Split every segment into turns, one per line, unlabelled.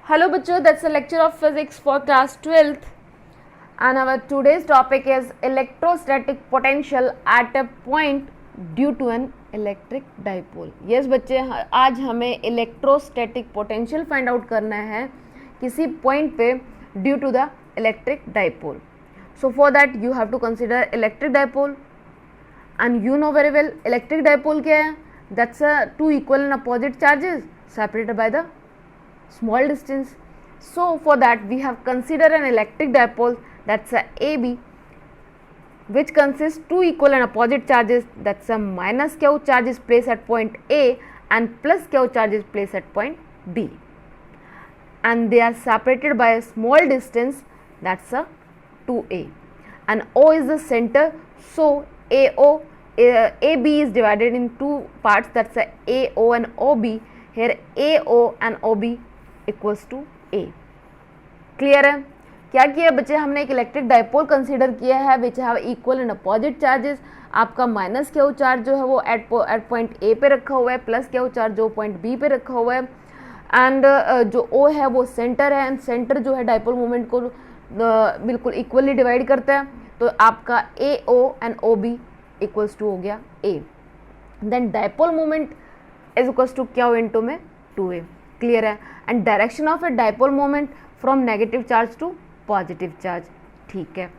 Hello bachcho, that's a lecture of physics for class 12th and our today's topic is electrostatic potential at a point due to an electric dipole. Yes बच्चे, आज हमें electrostatic potential find out करना है किसी point पे due to the electric dipole. So for that you have to consider electric dipole and you know very well electric dipole क्या है? That's a two equal and opposite charges separated by the small distance. So for that we have considered an electric dipole, that's a AB, which consists two equal and opposite charges, that's a minus q charge is placed at point A and plus q charge is placed at point B, and they are separated by a small distance, that's a 2A, and O is the center. So AB is divided in two parts, that's a AO and OB. Here AO and OB equals to A. Clear है? क्या किया बच्चे, हमने एक electric dipole consider किया है which have equal and opposite charges. आपका minus Q charge जो है वो एट पॉइंट ए पे रखा हुआ है, प्लस क्यू चार्ज जो पॉइंट बी पे रखा हुआ है, एंड जो ओ है वो सेंटर है, एंड सेंटर जो है डाइपोल मोमेंट को बिल्कुल इक्वली डिवाइड करता है. तो आपका A O and O B equals to हो गया A. Then dipole moment is equals to Q into में 2a. क्लियर है? And direction of a dipole moment from negative charge to positive charge. ठीक है,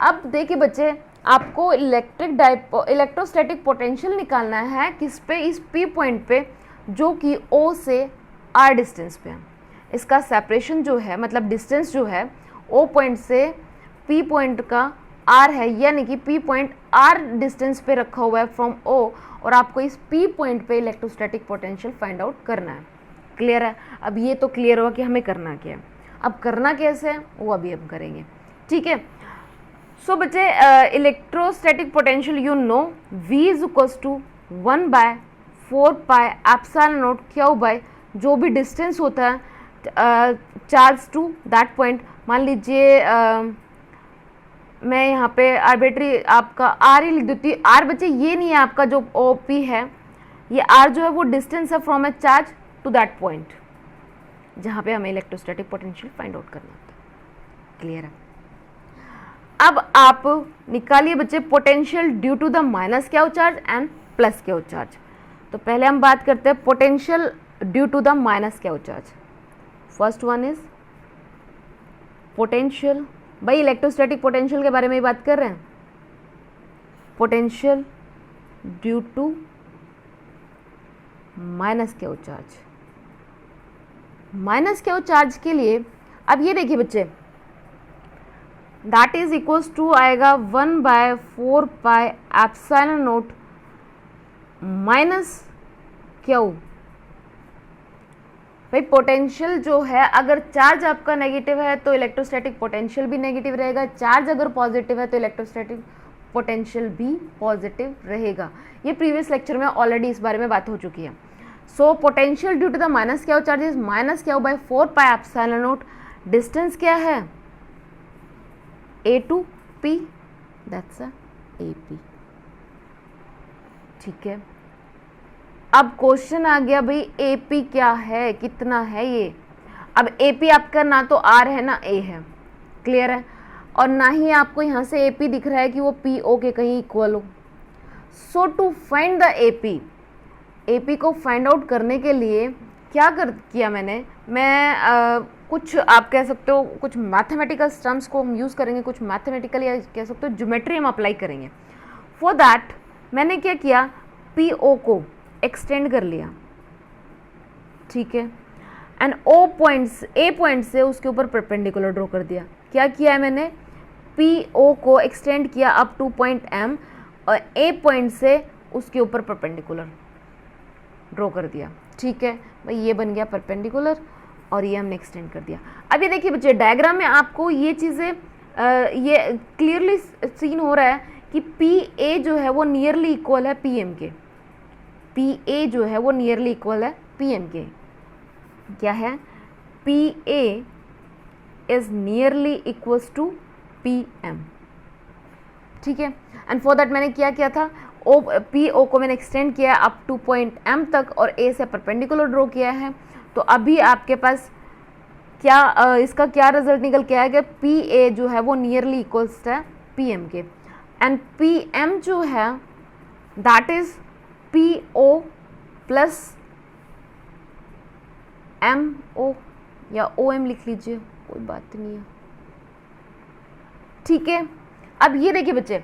अब देखिए बच्चे, आपको इलेक्ट्रोस्टैटिक पोटेंशियल निकालना है किस पे? इस पी पॉइंट पे जो कि ओ से आर डिस्टेंस पे है. इसका सेपरेशन जो है, मतलब डिस्टेंस जो है ओ पॉइंट से पी पॉइंट का आर है, यानी कि पी पॉइंट आर डिस्टेंस पे रखा हुआ है फ्रॉम ओ, और आपको इस पी पॉइंट पे इलेक्ट्रोस्टैटिक पोटेंशियल फाइंड आउट करना है. क्लियर है? अब ये तो क्लियर हुआ कि हमें करना क्या है. अब करना कैसे है वो अभी हम करेंगे. ठीक है, सो बच्चे, electrostatic potential you know V is equals to 1/4 pi epsilon naught Q by जो भी डिस्टेंस होता है चार्ज टू दैट पॉइंट. मान लीजिए मैं यहाँ पे आर्बिट्री आपका आर ही लिख देती हूँ. आर बच्चे ये नहीं है आपका जो ओ पी है, ये आर जो है वो डिस्टेंस है from a charge to that point जहाँ पे हमें इलेक्ट्रोस्टैटिक पोटेंशियल फाइंड आउट करना होता है. क्लियर है? अब आप निकालिए बच्चे potential due to the minus Q charge and plus Q charge. तो पहले हम बात करते हैं potential due to the minus Q charge. First one is potential. भाई इलेक्ट्रोस्टैटिक पोटेंशियल के बारे में ही बात कर रहे हैं. Potential due to minus Q charge. Minus Q charge के लिए अब ये देखिए बच्चे, दैट इज इक्वल्स टू आएगा 1/4 pi epsilon not minus Q. भाई पोटेंशियल जो है, अगर चार्ज आपका नेगेटिव है तो इलेक्ट्रोस्टैटिक पोटेंशियल भी नेगेटिव रहेगा. चार्ज अगर पॉजिटिव है तो इलेक्ट्रोस्टैटिक पोटेंशियल भी पॉजिटिव रहेगा. ये प्रीवियस लेक्चर में ऑलरेडी इस बारे में बात हो चुकी है. So potential due to the minus Q charge is minus Q by 4 pi epsilon naught. Distance क्या है? A to P, that's a A P. ठीक है, अब क्वेश्चन आ गया भाई ए पी क्या है, कितना है ये. अब ए पी आपका ना तो आर है ना ए है. क्लियर है? और ना ही आपको यहाँ से ए पी दिख रहा है कि वो पी ओ के कहीं इक्वल हो. So to find the A P को फाइंड आउट करने के लिए क्या किया मैं कुछ आप कह सकते हो कुछ मैथमेटिकल टर्म्स को हम यूज़ करेंगे, कुछ मैथमेटिकल या कह सकते हो ज्योमेट्री हम अप्लाई करेंगे. फॉर दैट मैंने क्या किया, पी ओ को एक्सटेंड कर लिया. ठीक है, and O points A point से उसके ऊपर परपेंडिकुलर ड्रॉ कर दिया. क्या किया है मैंने, पी ओ को एक्सटेंड किया अप टू पॉइंट एम और ए पॉइंट से उसके ऊपर परपेंडिकुलर ड्रॉ कर दिया. ठीक है भाई, ये बन गया परपेंडिकुलर और ये हमने एक्सटेंड कर दिया. अब ये देखिए बच्चे, डायग्राम में आपको ये चीज़ें ये क्लियरली सीन हो रहा है कि पी ए जो है वो नियरली इक्वल है पी एम के. पी ए जो है वो नियरली इक्वल है पी एम के. क्या है? P A is nearly equals to P M. ठीक है, एंड फॉर दैट मैंने क्या किया था, ओ पी ओ को मैंने एक्सटेंड किया अप टू पॉइंट एम तक और ए से परपेंडिकुलर ड्रॉ किया है. तो अभी आपके पास इसका क्या रिजल्ट निकल के आया कि पी ए जो है वो नियरली इक्वल्स है पी एम के, एंड पी एम जो है that is P O plus M O, या ओ एम लिख लीजिए, कोई बात नहीं है, ठीक है। अब ये देखिए बच्चे,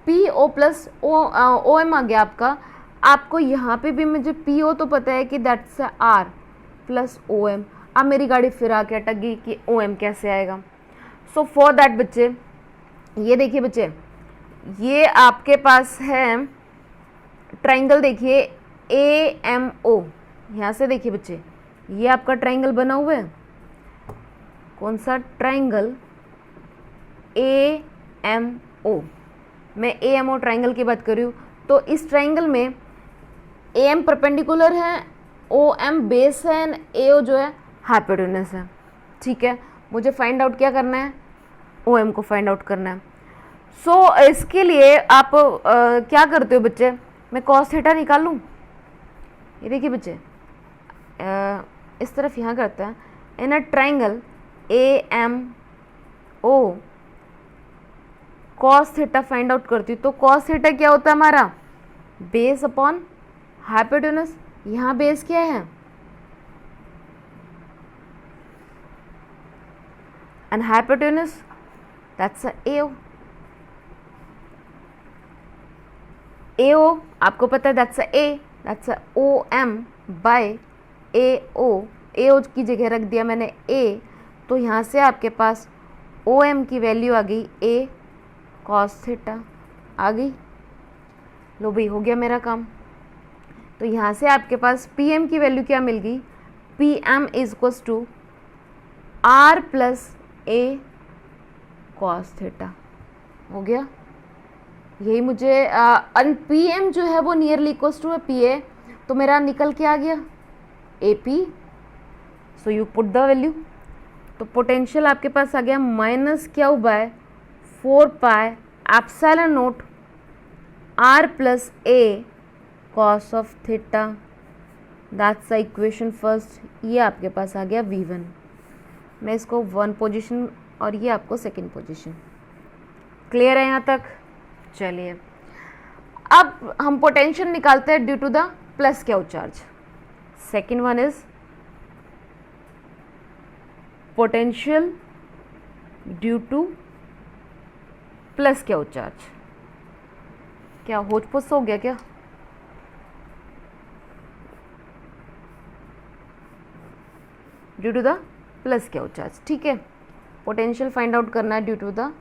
P O plus O M आ गया आपका। आपको यहाँ पे भी मुझे पी ओ तो पता है कि that's R plus O M. अब मेरी गाड़ी फिर आके अटक गई कि ओ एम कैसे आएगा। सो फॉर दैट बच्चे, ये देखिए बच्चे, ये आपके पास है ट्राइंगल, देखिए ए एम ओ, यहाँ से देखिए बच्चे, ये आपका ट्राइंगल बना हुआ है, कौन सा ट्राइंगल, ए एम ओ। मैं ए एम ओ ट्राइंगल की बात कर रही हूँ। तो इस ट्राइंगल में ए एम परपेंडिकुलर है, ओ एम बेस है, एंड ए ओ जो है हाइपोटेन्यूस है, ठीक है। मुझे फाइंड आउट क्या करना है, ओ एम को फाइंड आउट करना है। सो इसके लिए आप क्या करते हो बच्चे, मैं कॉस थीटा निकाल लूँ। ये देखिए बच्चे, इस तरफ यहाँ करते हैं, in a triangle A M O cos theta find out करती हूँ। तो कॉस थीटा क्या होता है हमारा, बेस अपॉन हाइपोटेन्यूस। यहाँ बेस क्या है, and hypotenuse that's AO। AO आपको पता है that's that's OM by AO। AO की जगह रख दिया मैंने A, तो यहाँ से आपके पास OM की वैल्यू आ गई A कॉस थीटा आ गई। लो भाई, हो गया मेरा काम। तो यहाँ से आपके पास PM की वैल्यू क्या मिल गई, PM is equals to R plus A cos theta, हो गया। यही मुझे PM जो है वो नियरली इक्वल्स टू है PA, तो मेरा निकल के आ गया AP। So you put the value, तो पोटेंशियल आपके पास आ गया minus Q by 4 pi epsilon naught R plus A cos of theta, that's the equation first. ये आपके पास आ गया V1। मैं इसको 1 पोजीशन और ये आपको 2nd पोजीशन। क्लियर है यहाँ तक? चलिए अब हम पोटेंशियल निकालते हैं due to the plus Q charge. Second one is potential due to plus Q charge. क्या होच पोच हो गया क्या? Due to the plus Q charge, ठीक है। पोटेंशियल फाइंड आउट करना है due to the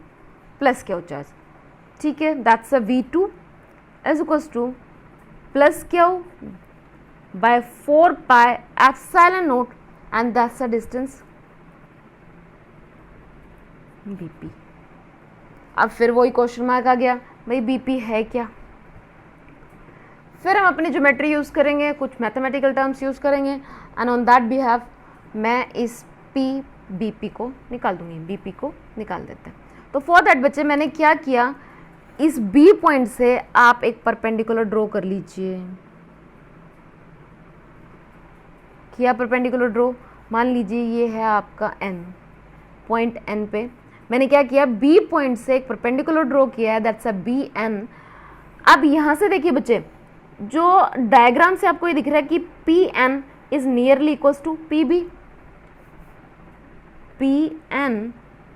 plus Q charge, ठीक है। That's a V2 is equals to plus Q by 4 pi epsilon naught, and that's a distance BP। अब फिर वही question mark आ गया, भाई BP है क्या? फिर हम अपनी ज्योमेट्री यूज़ करेंगे, कुछ मैथमेटिकल टर्म्स यूज़ करेंगे, एंड ऑन दैट बिहाफ मैं इस BP को निकाल दूंगी, BP को निकाल देते हैं। तो फॉर दैट बच्चे मैंने क्या किया, इस B पॉइंट से आप एक परपेंडिकुलर ड्रॉ कर लीजिए। किया परपेंडिकुलर ड्रॉ, मान लीजिए ये है आपका N, पॉइंट N पे मैंने क्या किया, B पॉइंट से एक परपेंडिकुलर ड्रॉ किया है, दैट्स अ BN। अब यहाँ से देखिए बच्चे, जो डायग्राम से आपको ये दिख रहा है कि PN is nearly equals to PB, PN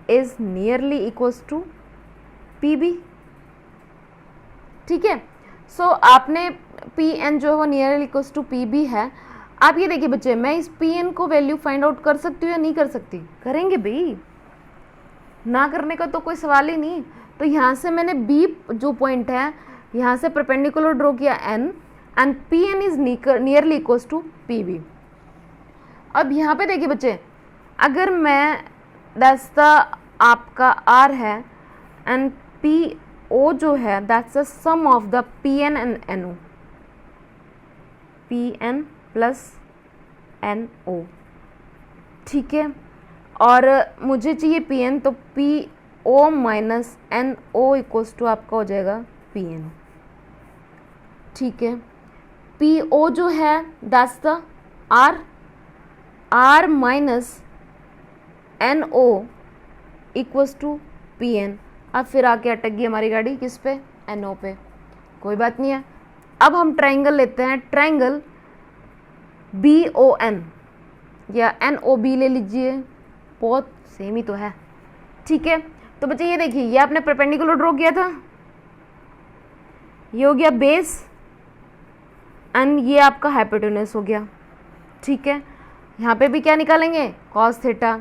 is nearly equals to PB, ठीक है। सो आपने PN जो है वो नियरली इक्वल्स टू PB है। आप ये देखिए बच्चे, मैं इस PN को वैल्यू फाइंड आउट कर सकती हूँ या नहीं कर सकती? करेंगे भाई, ना करने का तो कोई सवाल ही नहीं। तो यहाँ से मैंने B जो पॉइंट है यहाँ से परपेंडिकुलर ड्रॉ किया N, and PN is nearly equals to PB। अब यहाँ पे देखिए बच्चे, अगर मैं दैट्स द आपका R है, एंड PO जो है that's the sum of the PN and NO, PN plus NO, ठीक है। और मुझे चाहिए PN, तो PO minus NO equals to आपका हो जाएगा PN, ठीक है। PO जो है that's the R minus NO equals to PN। अब फिर आके अटक गई हमारी गाड़ी किस पे, NO पे। कोई बात नहीं है। अब हम ट्राइंगल लेते हैं, ट्राइंगल BON या NOB ले लीजिए, बहुत सेम ही तो है, ठीक है। तो बच्चे ये देखिए, ये आपने परपेंडिकुलर ड्रॉ किया था, ये हो गया बेस एंड ये आपका हाइपोटेन्यूस हो गया, ठीक है। यहाँ पे भी क्या निकालेंगे, cos theta.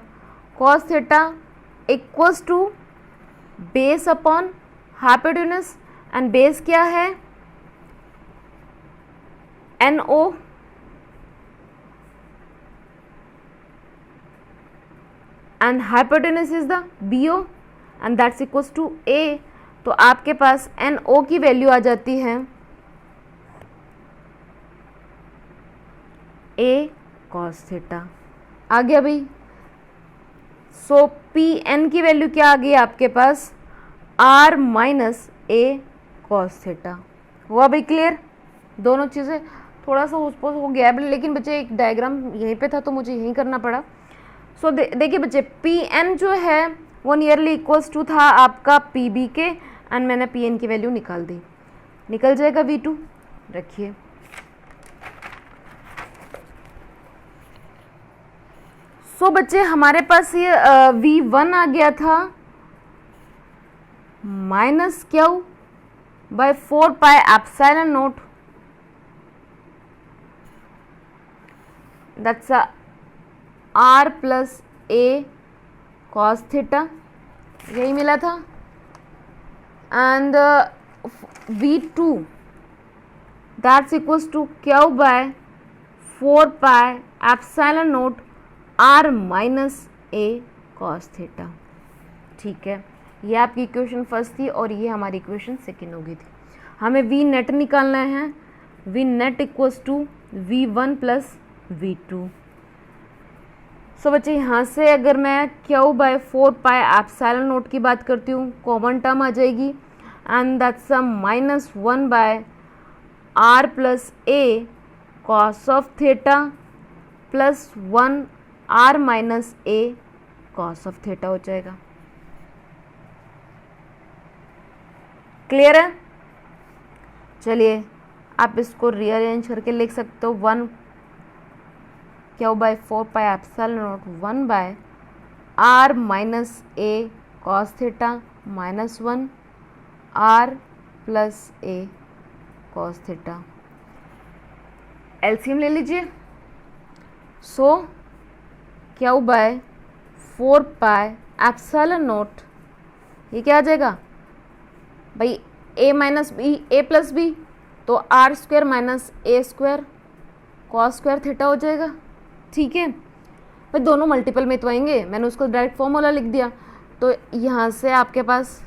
Cos theta equals to base upon hypotenuse, and base क्या है, NO, and hypotenuse is the BO and that's equals to A। तो आपके पास NO की वैल्यू आ जाती है A cos थीटा। आ गया भाई। सो PN की वैल्यू क्या आ गई आपके पास, R minus A cos theta. हुआ भाई क्लियर, दोनों चीज़ें थोड़ा सा उसपोस हो गया है, लेकिन बच्चे एक डायग्राम यहीं पे था तो मुझे यहीं करना पड़ा। सो देखिए बच्चे, PN जो है वो नियरली इक्वल्स टू था आपका PB के, एंड मैंने PN की वैल्यू निकाल दी, निकल जाएगा V2। रखिए, सो बच्चे हमारे पास ये V1 आ गया था minus Q by 4 pi epsilon naught, that's R plus A cos theta, यही मिला था। And V2 that's equals to Q by 4 pi epsilon naught R minus A cos theta, ठीक है। ये आपकी इक्वेशन फर्स्ट थी और ये हमारी इक्वेशन सेकेंड हो गई थी। हमें V नेट निकालना है, V net equals to V1 plus V2। So बच्चे यहाँ से अगर मैं Q by 4 pi epsilon naught की बात करती हूँ, कॉमन टर्म आ जाएगी, and that's minus 1 by R plus A cos of theta plus 1 R minus A cos of theta हो जाएगा। क्लियर है? चलिए आप इसको रीअरेंज करके लिख सकते हो, 1 Q by 4 pi epsilon naught 1 by R minus A cos theta minus 1 R plus A cos theta. LCM ले लीजिए। So Q by 4 pi epsilon naught, ये क्या आ जाएगा भाई, A minus B, A plus B, तो R square minus A square cos square theta हो जाएगा, ठीक है भाई। दोनों मल्टीपल में तो आएंगे, मैंने उसको डायरेक्ट फॉर्मूला लिख दिया। तो यहाँ से आपके पास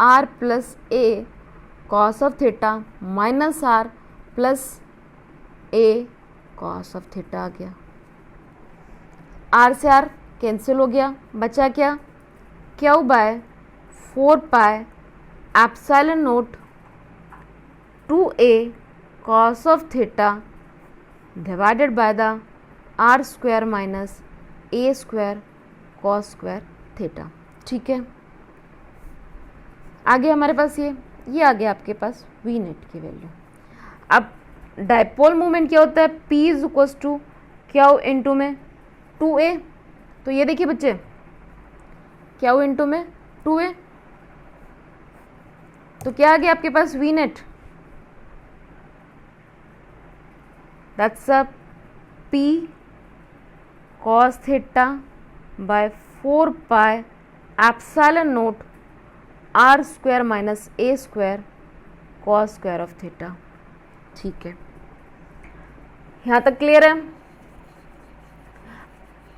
R plus A cos of theta minus R plus A cos of theta आ गया। R से R कैंसिल हो गया, बचा क्या, Q by 4 pi epsilon naught 2A cos of theta divided by the R square minus A square cos square theta, ठीक है। आगे हमारे पास ये आ गया आपके पास V नेट की वैल्यू। अब डायपोल मूवमेंट क्या होता है, P is equals to Q into में 2A। तो ये देखिए बच्चे, क्यू इंटू में 2A, तो क्या आ गया आपके पास V net, that's a P cos theta by 4 pi epsilon naught R square minus A square cos square of theta, ठीक है। यहाँ तक क्लियर है?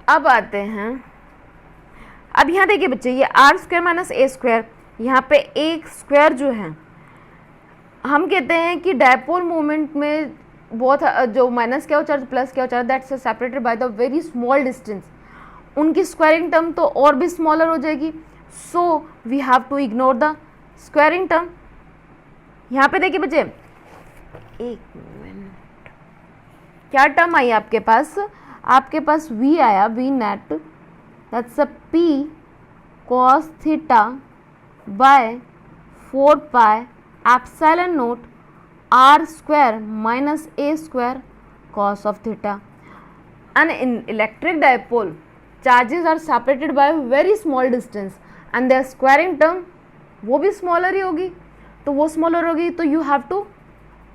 अब आते हैं, अब यहाँ देखिए बच्चे, ये R square minus A square, यहाँ पे एक स्क्वायर जो है, हम कहते हैं कि डायपोल मोमेंट में बहुत जो माइनस क्या हो चार्ज प्लस क्या हो charge, that's separated by the very small distance, उनकी स्क्वायरिंग टर्म तो और भी स्मॉलर हो जाएगी। So we have to ignore the squaring term. यहाँ पे देखिए बच्चे, एक मिनट, क्या टर्म आई आपके पास, आपके पास V आया, V net that's a p cos theta by 4 pi epsilon naught r square minus a square cos of theta. And in electric dipole, charges are separated by a very small distance and their squaring term वो भी smaller ही होगी, तो वो smaller होगी, तो you have to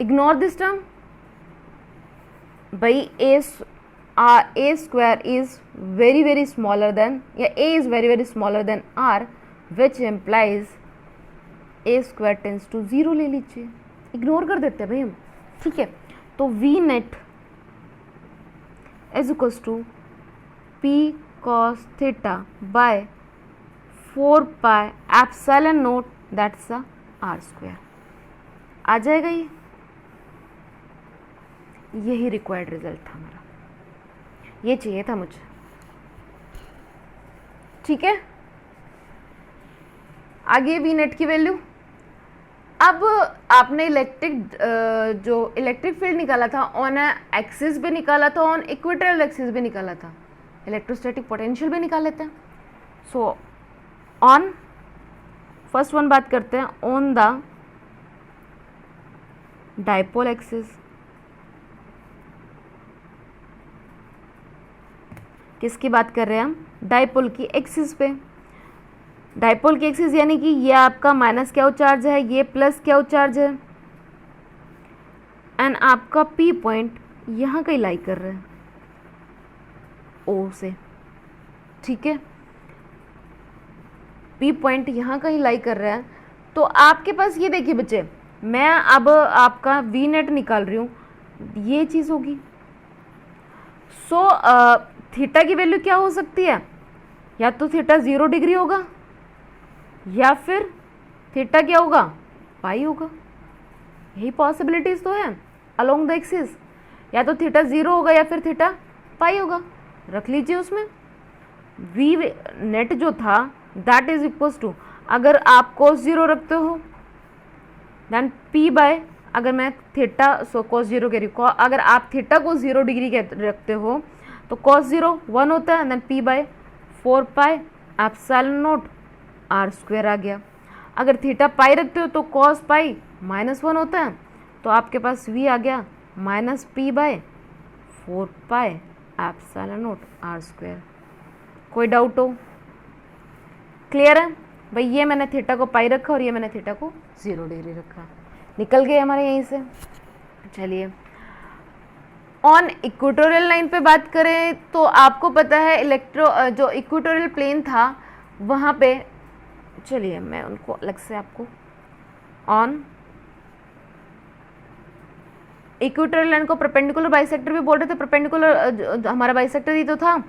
ignore this term. भाई a square is very very smaller than, या a is very very smaller than r, which implies a square tends to 0 ले लीजिए, इग्नोर कर देते हैं भाई हम, ठीक है. तो v net is equals to p cos theta by 4 pi epsilon naught, that's a r square. आ जाएगा ये, यही रिक्वायर्ड रिजल्ट था हमारा, ये चाहिए था मुझे, ठीक है. आगे वी नेट की वैल्यू, अब आपने जो इलेक्ट्रिक फील्ड निकाला था ऑन एक्सिस भी निकाला था, ऑन इक्वेटोरियल एक्सिस भी निकाला था, इलेक्ट्रोस्टैटिक पोटेंशियल भी निकाल लेते हैं. सो ऑन फर्स्ट वन बात करते हैं, ऑन द डाइपोल एक्सिस. किसकी बात कर रहे हैं हम? डाइपोल की एक्सिस पे. डाइपोल की एक्सिस यानी कि ये आपका माइनस क्या चार्ज है, ये प्लस क्या चार्ज है, एंड आपका पी पॉइंट यहाँ कहीं लाई कर रहा है ओ से, ठीक है. पी पॉइंट यहाँ कहीं लाई कर रहा है, तो आपके पास ये देखिए बच्चे, मैं अब आपका वी नेट निकाल रही हूँ, ये चीज़ होगी. सो थीटा की वैल्यू क्या हो सकती है, या तो थीटा 0 डिग्री होगा, या फिर थीटा क्या होगा, पाई होगा. यही पॉसिबिलिटीज तो है अलोंग द एक्सिस, या तो थीटा 0 होगा या फिर थीटा पाई होगा. रख लीजिए उसमें वी नेट जो था दैट इज इक्वल्स टू, अगर आप cos 0 रखते हो देन p बाय, अगर मैं थीटा cos 0 कह रही हूँ, अगर आप थीटा को 0 डिग्री रखते हो तो cos 0 1 होता है, then p by 4 pi epsilon naught r square आ गया. अगर थीटा पाई रखते हो तो cos पाई -1 होता है, तो आपके पास v आ गया minus p by 4 pi epsilon naught r square. कोई डाउट हो? क्लियर है भाई? ये मैंने थीटा को पाई रखा और ये मैंने थीटा को 0 डिग्री रखा, निकल गए हमारे यहीं से. चलिए ऑन इक्वेटोरियल लाइन पे बात करें तो आपको पता है जो इक्वेटोरियल प्लेन था वहाँ पे, चलिए मैं उनको अलग से आपको, ऑन इक्वेटोरियल लाइन को परपेंडिकुलर बाइसेक्टर भी बोल रहे थे. परपेंडिकुलर हमारा बाइसेक्टर ही तो था,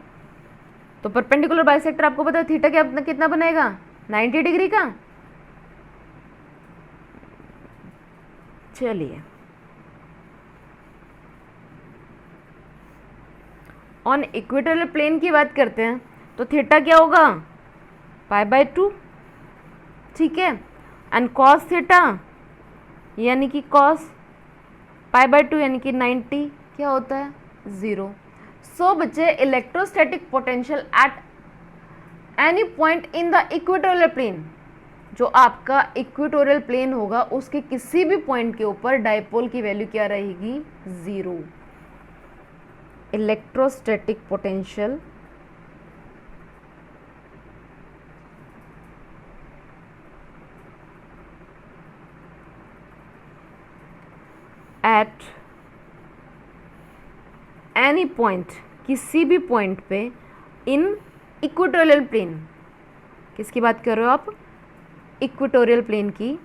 तो परपेंडिकुलर बाइसेक्टर आपको पता है थीटा कितना बनेगा, 90 डिग्री का. चलिए ऑन इक्वेटोरियल प्लेन की बात करते हैं, तो थीटा क्या होगा, π/2, ठीक है. एंड cos थीटा यानी कि cos π/2 यानी कि 90 क्या होता है, 0. सो बच्चे electrostatic potential at any point in the equatorial plane, जो आपका इक्वेटोरियल प्लेन होगा उसके किसी भी पॉइंट के ऊपर डाइपोल की वैल्यू क्या रहेगी, 0. Electrostatic potential at any point, किसी भी पॉइंट पे इन इक्वेटोरियल प्लेन. किसकी बात कर रहे हो आप, इक्वेटोरियल प्लेन की.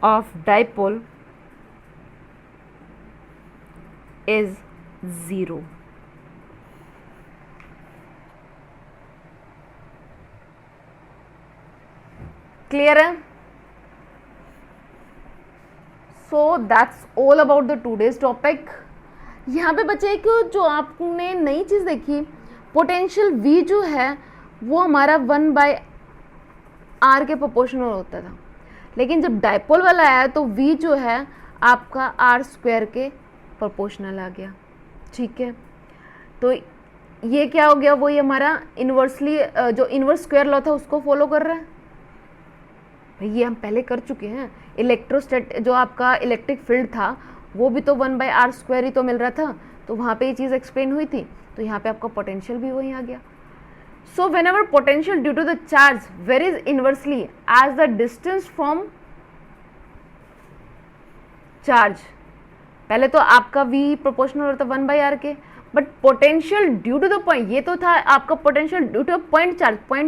Of dipole is 0. क्लियर है? So that's all about the today's topic. यहाँ पे बच्चे एक जो आपने नई चीज़ देखी, पोटेंशियल V जो है वो हमारा 1/r के प्रोपोर्शनल होता था, लेकिन जब डाइपोल वाला आया तो V जो है आपका r स्क्वायर के प्रोपोर्शनल आ गया। ठीक है, तो ये क्या हो गया, वही हमारा इन्वर्सली जो इन्वर्स स्क्वायर लॉ था उसको फॉलो कर रहा है। ये हम पहले कर चुके हैं। इलेक्ट्रोस्टैट जो आपका इलेक्ट्रिक फील्ड था वो भी तो 1/r² ही तो मिल रहा था, तो वहाँ पे ये चीज़ एक्सप्लेन हुई थी, तो यहाँ पे आपका पोटेंशियल भी वही आ गया। So whenever potential due to the charge varies inversely as the distance from charge, पहले तो आपका v प्रोपोर्शनल होता 1/r के, but potential due to the point, ये तो था आपका potential due to point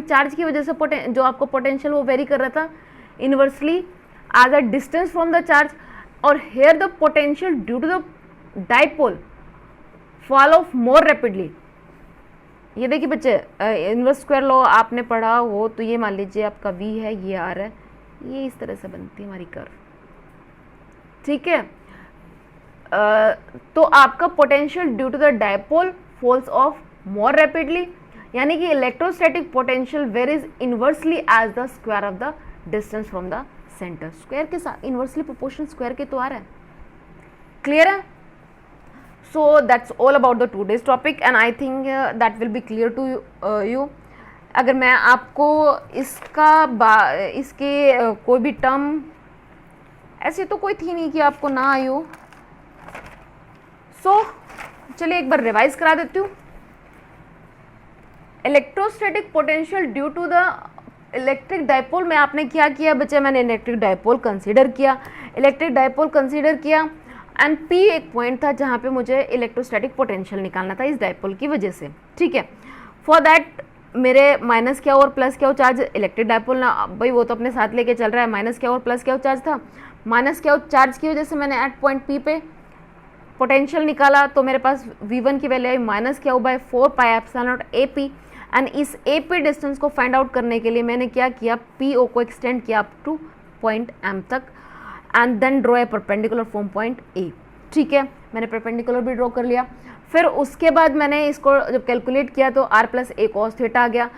charge की वजह से जो आपका पोटेंशियल वो वेरी कर रहा था inversely as a distance from the charge, और here the potential due to the dipole fall off more rapidly. ये देखिए बच्चे, इनवर्स स्क्वायर लॉ आपने पढ़ा हो तो ये मान लीजिए आपका v है, ये r है, ये इस तरह से बनती है हमारी कर्व। ठीक है, तो आपका potential due to the dipole falls off more rapidly, यानी कि electrostatic potential varies inversely as the square of the distance from the centre. Square के साथ इनवर्सली प्रोपोर्शनल स्क्वायर के तो आ रहा है। क्लियर है? So that's all about the today's topic and I think that will be clear to you. अगर मैं आपको इसके कोई भी टर्म ऐसी तो कोई थी नहीं कि आपको ना आई हो, सो चलिए एक बार रिवाइज करा देती हूँ। Electrostatic potential due to the electric dipole में आपने क्या किया बच्चे, मैंने इलेक्ट्रिक डाइपोल कंसीडर किया एंड P एक पॉइंट था जहाँ पे मुझे इलेक्ट्रोस्टैटिक पोटेंशियल निकालना था इस डाइपोल की वजह से। ठीक है, फॉर दैट मेरे माइनस क्या और प्लस क्या चार्ज, इलेक्ट्रिक डाइपोल ना भाई वो तो अपने साथ लेके चल रहा है, माइनस क्या और प्लस क्या चार्ज था, माइनस क्या चार्ज की वजह से मैंने एट पॉइंट P पे पोटेंशियल निकाला, तो मेरे पास V1 की value I -q/4πε0 AP and इस AP डिस्टेंस को फाइंड आउट करने के लिए मैंने क्या किया, PO को एक्सटेंड किया अप टू पॉइंट M तक and then draw a perpendicular from point A। ठीक है, मैंने परपेंडिकुलर भी ड्रॉ कर लिया। फिर उसके बाद मैंने इसको जब कैलकुलेट किया तो r + a cos θ आ गया।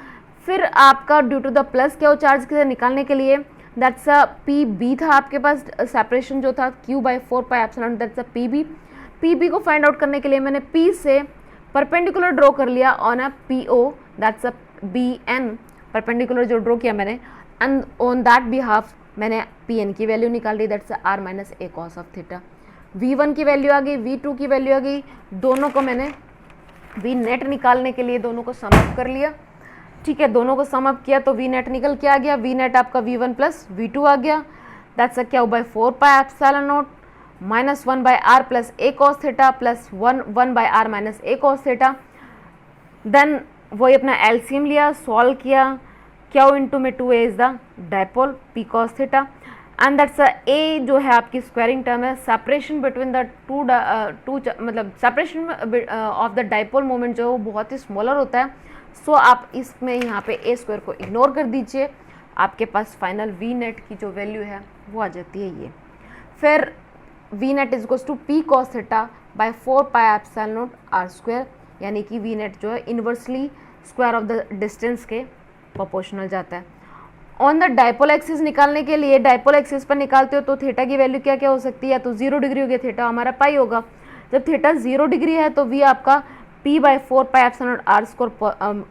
फिर आपका ड्यू टू द प्लस क्या चार्ज से निकालने के लिए दैट्स अ PB था आपके पास, सेपरेशन जो था q/4πε दैट्स अ PB को फाइंड आउट करने के लिए मैंने P से परपेंडिकुलर ड्रॉ कर लिया on a PO that's a BN, perpendicular जो ड्रॉ किया मैंने एंड ऑन दैट बिहाफ मैंने PN की वैल्यू निकाल ली that's r - a cos θ। V1 की वैल्यू आ गई, V2 की वैल्यू आ गई, दोनों को मैंने V नेट निकालने के लिए दोनों को सम अप कर लिया। ठीक है, दोनों को सम अप किया तो V नेट निकल के आ गया, V नेट आपका V1 + V2 आ गया that's a q/4πε0 -1/r + a cos θ plus 1/r - a cos θ। Then वही अपना एलसीएम लिया, सॉल्व किया, q इंटू में 2a is the dipole P cos θ and that's a जो है आपकी स्क्वायरिंग टर्म है, सेपरेशन बिटवीन द टू मतलब separation of the dipole moment जो है वो बहुत ही स्मॉलर होता है। सो आप इसमें यहाँ पे a² को इग्नोर कर दीजिए, आपके पास फाइनल V नेट की जो वैल्यू है वो आ जाती है ये। फिर V net = P cos θ/4πε0 r², यानी कि V नेट जो है inversely square of the distance के प्रोपोर्शनल जाता है। ऑन द डाइपोल एक्सिस निकालने के लिए डाइपोल एक्सिस पर निकालते हो तो थीटा की वैल्यू क्या क्या हो सकती है, या तो 0 डिग्री हो गया, थीटा हमारा पाई होगा। जब थीटा 0 डिग्री है तो V आपका P/4πε0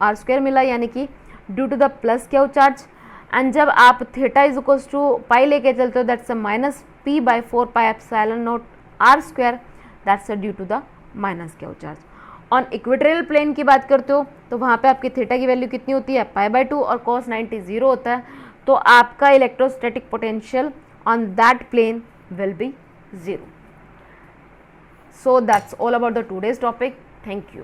r² मिला, यानी कि ड्यू टू द प्लस क्या चार्ज। एंड जब आप थीटा = पाई लेके चलते हो that's -P/4πε0 r² that's due to the minus क्या चार्ज। ऑन इक्वेटोरियल प्लेन की बात करते हो तो वहाँ पे आपकी थीटा की वैल्यू कितनी होती है, π/2 और cos 90 0 होता है, तो आपका electrostatic potential on that plane will be 0। So that's all about the today's topic. Thank you.